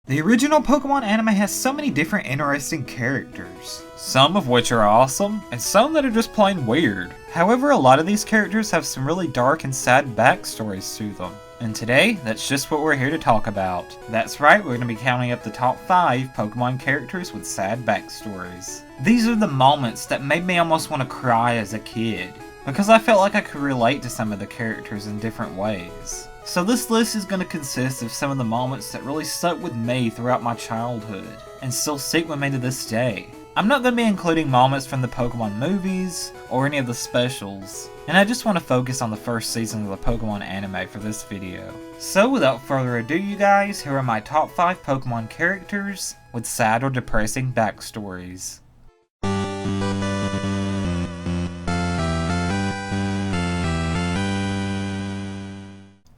The original Pokemon anime has so many different interesting characters, some of which are awesome, and some that are just plain weird. However, a lot of these characters have some really dark and sad backstories to them. And today, that's just what we're here to talk about. That's right, we're going to be counting up the top 5 Pokemon characters with sad backstories. These are the moments that made me almost want to cry as a kid, because I felt like I could relate to some of the characters in different ways. So this list is going to consist of some of the moments that really stuck with me throughout my childhood, and still stick with me to this day. I'm not going to be including moments from the Pokemon movies, or any of the specials, and I just want to focus on the first season of the Pokemon anime for this video. So without further ado you guys, here are my top 5 Pokemon characters with sad or depressing backstories.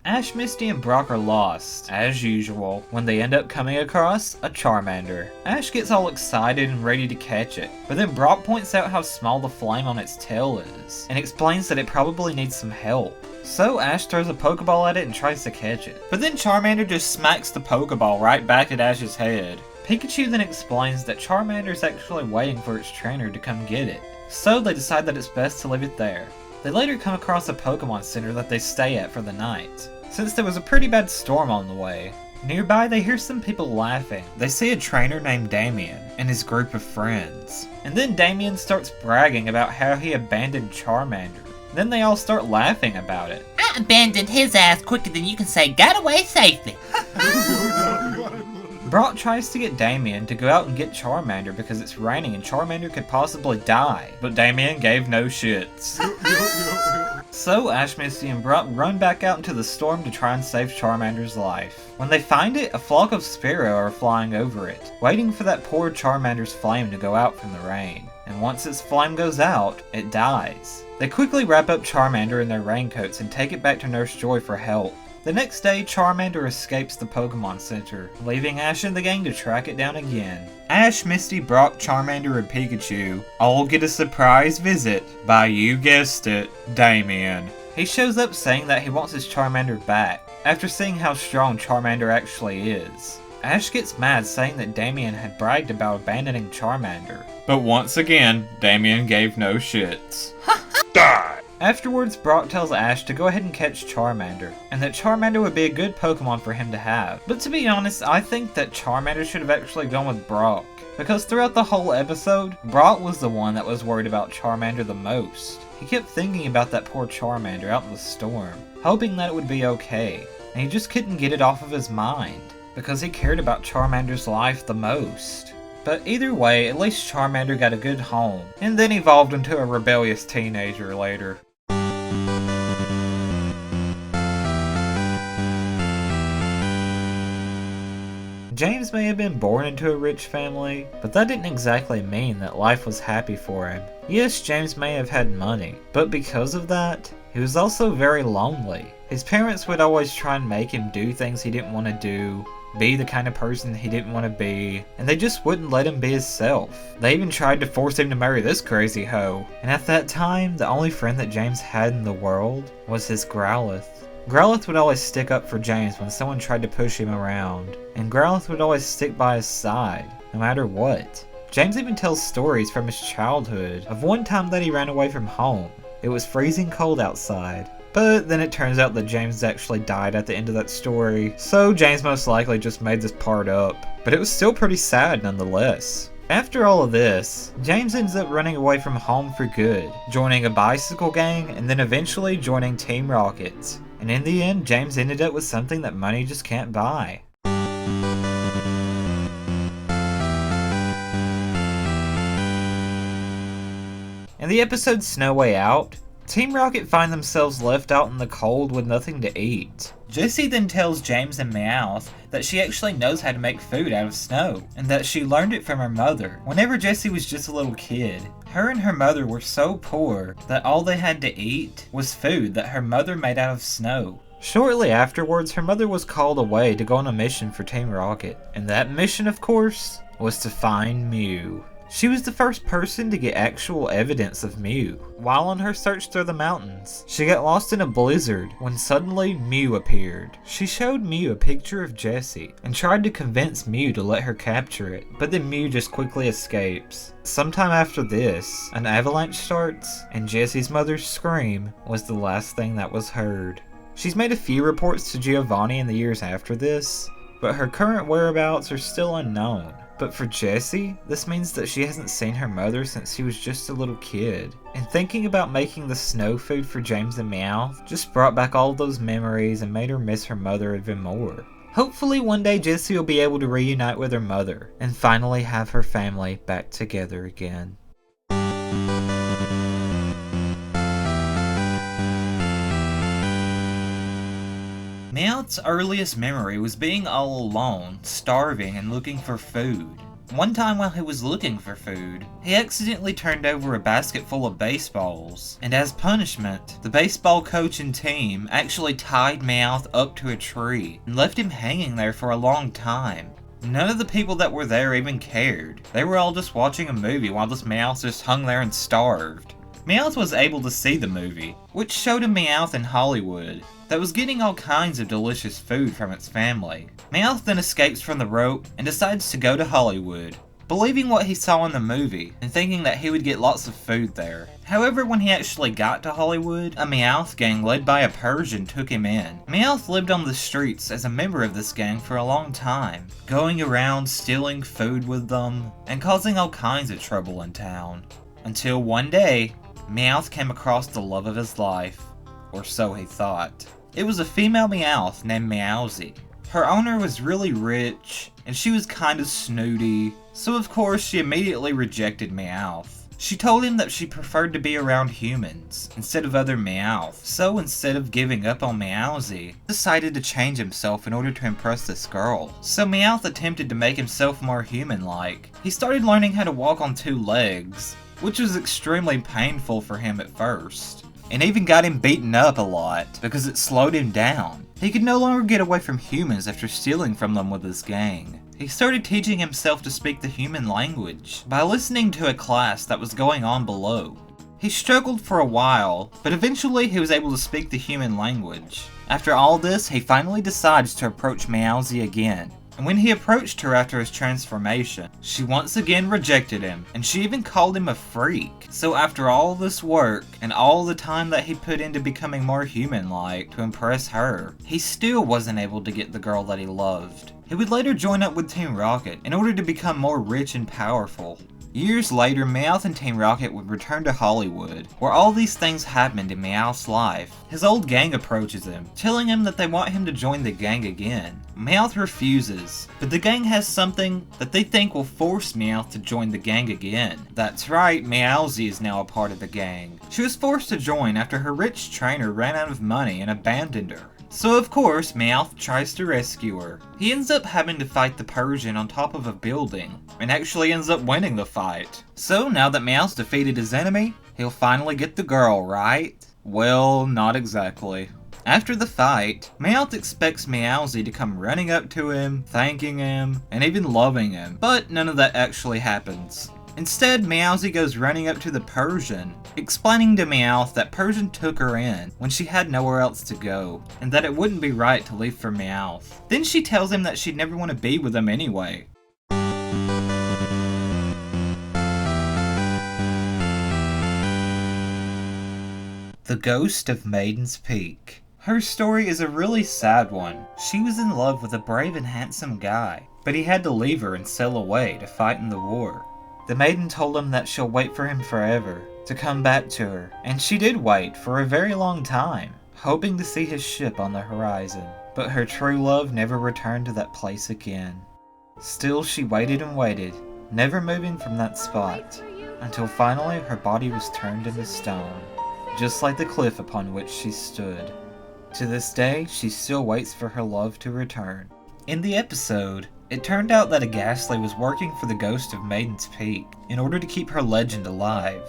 Ash, Misty, and Brock are lost, as usual, when they end up coming across a Charmander. Ash gets all excited and ready to catch it, but then Brock points out how small the flame on its tail is, and explains that it probably needs some help. So Ash throws a Pokeball at it and tries to catch it, but then Charmander just smacks the Pokeball right back at Ash's head. Pikachu then explains that Charmander is actually waiting for its trainer to come get it, so they decide that it's best to leave it there. They later come across a Pokemon Center that they stay at for the night, since there was a pretty bad storm on the way. Nearby, they hear some people laughing. They see a trainer named Damien and his group of friends. And then Damien starts bragging about how he abandoned Charmander. Then they all start laughing about it. I abandoned his ass quicker than you can say got away safely. Brock tries to get Damien to go out and get Charmander because it's raining and Charmander could possibly die, but Damien gave no shits. So Ash, Misty, and Brock run back out into the storm to try and save Charmander's life. When they find it, a flock of Spearow are flying over it, waiting for that poor Charmander's flame to go out from the rain. And once its flame goes out, it dies. They quickly wrap up Charmander in their raincoats and take it back to Nurse Joy for help. The next day, Charmander escapes the Pokemon Center, leaving Ash and the gang to track it down again. Ash, Misty, Brock, Charmander, and Pikachu all get a surprise visit by, you guessed it, Damien. He shows up saying that he wants his Charmander back, after seeing how strong Charmander actually is. Ash gets mad saying that Damien had bragged about abandoning Charmander. But once again, Damien gave no shits. Die! Afterwards, Brock tells Ash to go ahead and catch Charmander, and that Charmander would be a good Pokemon for him to have. But to be honest, I think that Charmander should have actually gone with Brock, because throughout the whole episode, Brock was the one that was worried about Charmander the most. He kept thinking about that poor Charmander out in the storm, hoping that it would be okay, and he just couldn't get it off of his mind, because he cared about Charmander's life the most. But either way, at least Charmander got a good home, and then evolved into a rebellious teenager later. James may have been born into a rich family, but that didn't exactly mean that life was happy for him. Yes, James may have had money, but because of that, he was also very lonely. His parents would always try and make him do things he didn't want to do, be the kind of person he didn't want to be, and they just wouldn't let him be himself. They even tried to force him to marry this crazy hoe. And at that time, the only friend that James had in the world was his Growlithe. Growlithe would always stick up for James when someone tried to push him around, and Growlithe would always stick by his side, no matter what. James even tells stories from his childhood of one time that he ran away from home. It was freezing cold outside, but then it turns out that James actually died at the end of that story, so James most likely just made this part up. But it was still pretty sad nonetheless. After all of this, James ends up running away from home for good, joining a bicycle gang, and then eventually joining Team Rocket. And in the end, James ended up with something that money just can't buy. In the episode Snow Way Out, Team Rocket find themselves left out in the cold with nothing to eat. Jessie then tells James and Meows that she actually knows how to make food out of snow, and that she learned it from her mother. Whenever Jessie was just a little kid, her and her mother were so poor that all they had to eat was food that her mother made out of snow. Shortly afterwards, her mother was called away to go on a mission for Team Rocket, and that mission, of course, was to find Mew. She was the first person to get actual evidence of Mew. While on her search through the mountains, she got lost in a blizzard when suddenly Mew appeared. She showed Mew a picture of Jessie and tried to convince Mew to let her capture it, but then Mew just quickly escapes. Sometime after this, an avalanche starts, and Jessie's mother's scream was the last thing that was heard. She's made a few reports to Giovanni in the years after this, but her current whereabouts are still unknown. But for Jessie, this means that she hasn't seen her mother since she was just a little kid. And thinking about making the snow food for James and Meow just brought back all those memories and made her miss her mother even more. Hopefully one day Jessie will be able to reunite with her mother and finally have her family back together again. Meowth's earliest memory was being all alone, starving, and looking for food. One time while he was looking for food, he accidentally turned over a basket full of baseballs, and as punishment, the baseball coach and team actually tied Meowth up to a tree and left him hanging there for a long time. None of the people that were there even cared. They were all just watching a movie while this Meowth just hung there and starved. Meowth was able to see the movie, which showed a Meowth in Hollywood that was getting all kinds of delicious food from its family. Meowth then escapes from the rope and decides to go to Hollywood, believing what he saw in the movie and thinking that he would get lots of food there. However, when he actually got to Hollywood, a Meowth gang led by a Persian took him in. Meowth lived on the streets as a member of this gang for a long time, going around stealing food with them and causing all kinds of trouble in town. Until one day, Meowth came across the love of his life, or so he thought. It was a female Meowth named Meowsy. Her owner was really rich, and she was kind of snooty, so of course she immediately rejected Meowth. She told him that she preferred to be around humans instead of other Meowths, so instead of giving up on Meowsy, decided to change himself in order to impress this girl. So Meowth attempted to make himself more human-like. He started learning how to walk on 2 legs, which was extremely painful for him at first, and even got him beaten up a lot because it slowed him down. He could no longer get away from humans after stealing from them with his gang. He started teaching himself to speak the human language by listening to a class that was going on below. He struggled for a while, but eventually he was able to speak the human language. After all this, he finally decides to approach Meowsy again. And when he approached her after his transformation, she once again rejected him, and she even called him a freak. So after all this work, and all the time that he put into becoming more human-like to impress her, he still wasn't able to get the girl that he loved. He would later join up with Team Rocket in order to become more rich and powerful. Years later, Meowth and Team Rocket would return to Hollywood, where all these things happened in Meowth's life. His old gang approaches him, telling him that they want him to join the gang again. Meowth refuses, but the gang has something that they think will force Meowth to join the gang again. That's right, Meowsy is now a part of the gang. She was forced to join after her rich trainer ran out of money and abandoned her. So of course, Meowth tries to rescue her. He ends up having to fight the Persian on top of a building, and actually ends up winning the fight. So now that Meowth defeated his enemy, he'll finally get the girl, right? Well, not exactly. After the fight, Meowth expects Meowsy to come running up to him, thanking him, and even loving him, but none of that actually happens. Instead, Meowsy goes running up to the Persian, explaining to Meowth that Persian took her in when she had nowhere else to go, and that it wouldn't be right to leave for Meowth. Then she tells him that she'd never want to be with him anyway. The Ghost of Maiden's Peak. Her story is a really sad one. She was in love with a brave and handsome guy, but he had to leave her and sail away to fight in the war. The maiden told him that she'll wait for him forever, to come back to her, and she did wait for a very long time, hoping to see his ship on the horizon. But her true love never returned to that place again. Still she waited and waited, never moving from that spot, until finally her body was turned into stone, just like the cliff upon which she stood. To this day, she still waits for her love to return. In the episode, it turned out that a Ghastly was working for the Ghost of Maiden's Peak in order to keep her legend alive.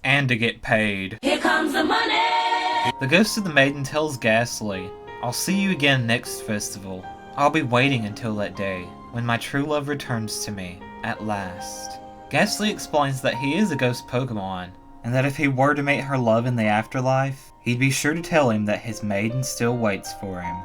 And to get paid. Here comes the money! The Ghost of the Maiden tells Ghastly, "I'll see you again next festival. I'll be waiting until that day, when my true love returns to me, at last." Ghastly explains that he is a ghost Pokemon, and that if he were to meet her love in the afterlife, he'd be sure to tell him that his maiden still waits for him.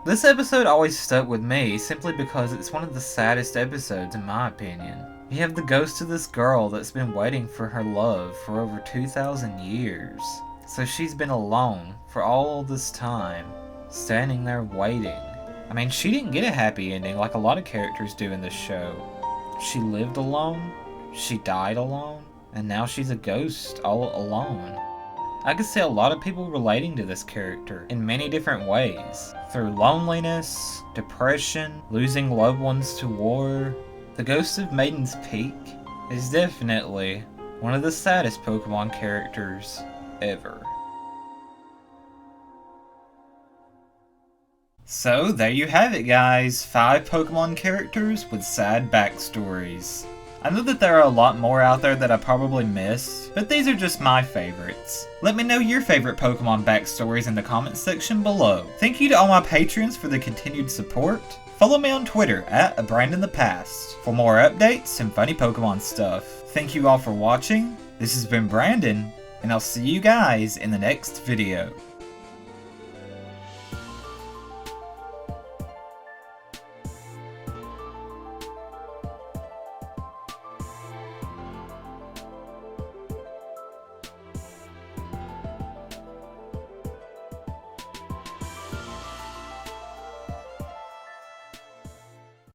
This episode always stuck with me simply because it's one of the saddest episodes in my opinion. You have the ghost of this girl that's been waiting for her love for over 2,000 years. So she's been alone for all this time, standing there waiting. I mean, she didn't get a happy ending like a lot of characters do in this show. She lived alone, she died alone, and now she's a ghost all alone. I could see a lot of people relating to this character in many different ways. Through loneliness, depression, losing loved ones to war. The ghost of Maiden's Peak is definitely one of the saddest Pokemon characters ever. So there you have it, guys. 5 Pokemon characters with sad backstories. I know that there are a lot more out there that I probably missed, but these are just my favorites. Let me know your favorite Pokemon backstories in the comments section below. Thank you to all my patrons for the continued support. Follow me on Twitter at @ABrandonThePast for more updates and funny Pokemon stuff. Thank you all for watching. This has been Brandon, and I'll see you guys in the next video.